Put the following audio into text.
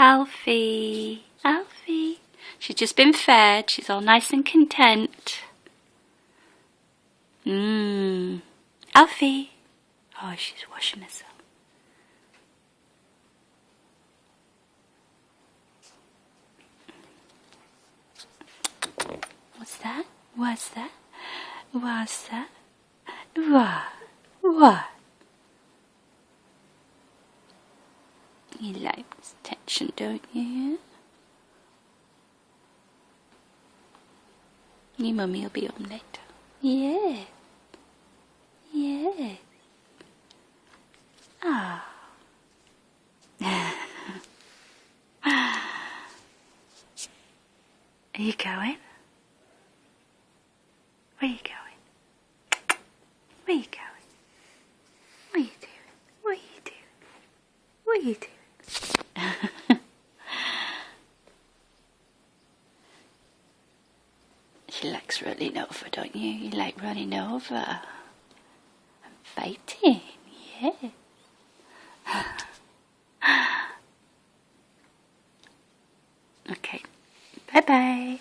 Alfie. Alfie. She's just been fed. She's all nice and content. Alfie. Oh, she's washing herself. What's that? What's that? What's that? What? What? You like attention, don't you? Your mummy will be home later. Yeah. Yeah. Ah. Are you going? Where are you going? Where are you going? What are you doing? What are you doing? What are you doing? She likes running over, don't you? You like running over and fighting, yeah. Okay, bye-bye.